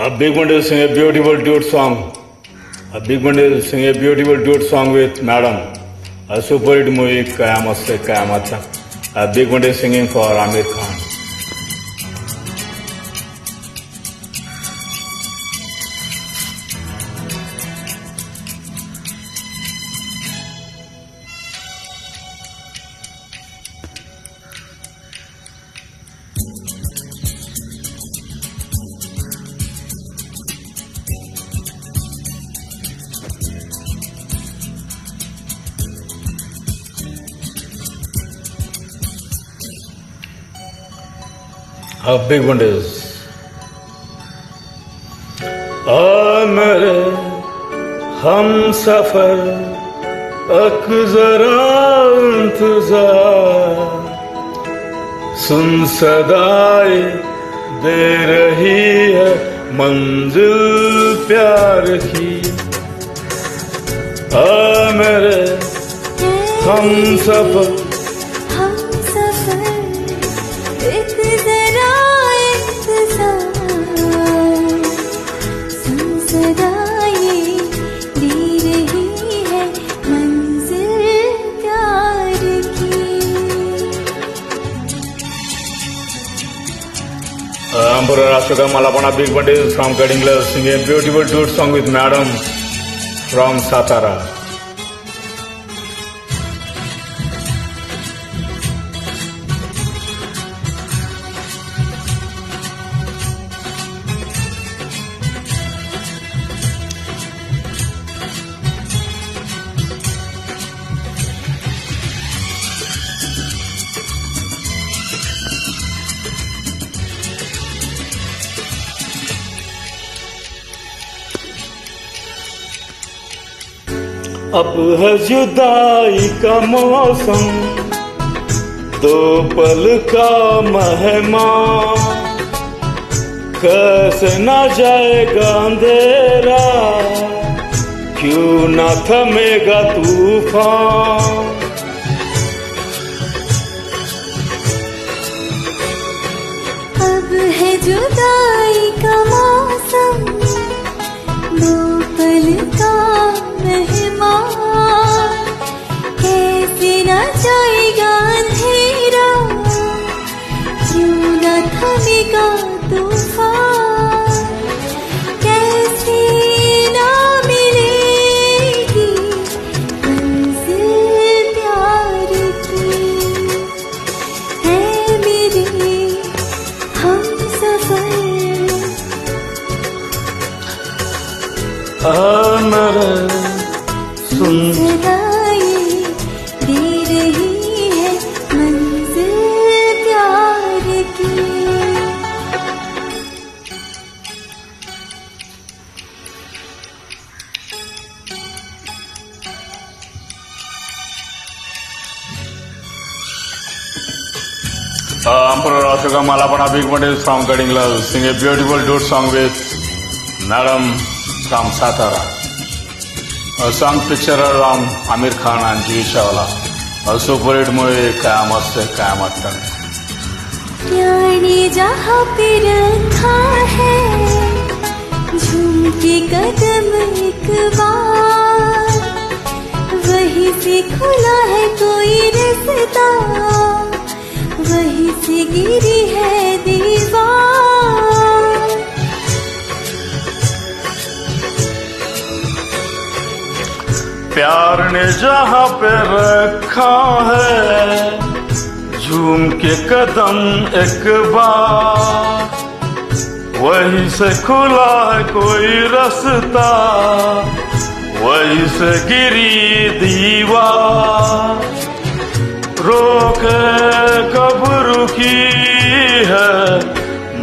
A big one to sing a beautiful duet song. A big one to sing a beautiful duet song with Madam. A super hit movie, Kayamat Se Kayamat Tak. A big one to singing for Amir Khan. A big one is आ मेरे हम सफर अक जरा इंतजार सुन सदाए दे रही है मंजिल प्यार की आ मेरे हम सफर Emperor Ashoka Malapana Big Bandit from Kadingla singing a beautiful duet song with Madam from Satara. अब है जुदाई का मौसम दो पल का मेहमान कैसे न जाएगा अंधेरा क्यों न थमेगा तूफान अब है जुदाई का मौसम दो पल का मेहमान कैसे न जाएगा अंधेरा क्यों न थमेगा तूफान कैसे न मिलेगी मंजिल प्यार की है मेरे हम सफर मेरे सुन सदाई दे रही है मंजिल प्यार की Emperor Ashoka Malapana Big Bandit from Kadingla sing a beautiful duet song with Madam from Satara. A song pictured around Amir Khan and Juhi Chawla. A super hit movie Kayamat Se Kayamat Tak. प्यार ने जहाँ पे रखा है झूम के कदम एक बार वहीं से खुला है कोई रास्ता वहीं से गिरी है दीवार प्यार ने जहाँ पे रखा है झूम के कदम एक बार वहीं से खुला है कोई रास्ता वहीं से गिरी दीवार रोके कब रुकी है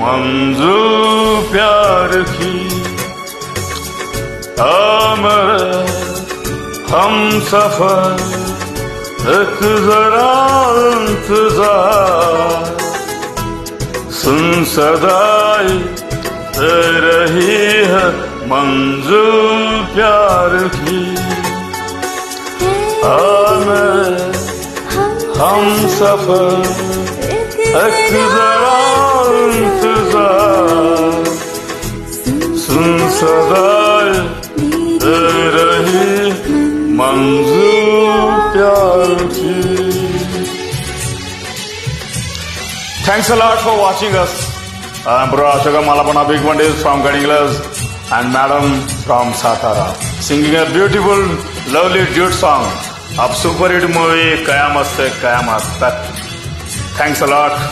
मंजूर प्यार की हम सफर एक जरा इंतजार सुन सदाई दे रही है मंजूर प्यार की हम सफर एक जरा इंतजार मंजू प्यार की. Thanks a lot for watching us. Bro Ashok Malapana Big Mondays from Gadinglas and Madam from Satara singing a beautiful, lovely duet song of super hit movie Kayamat Se Kayamat Tak. Thanks a lot.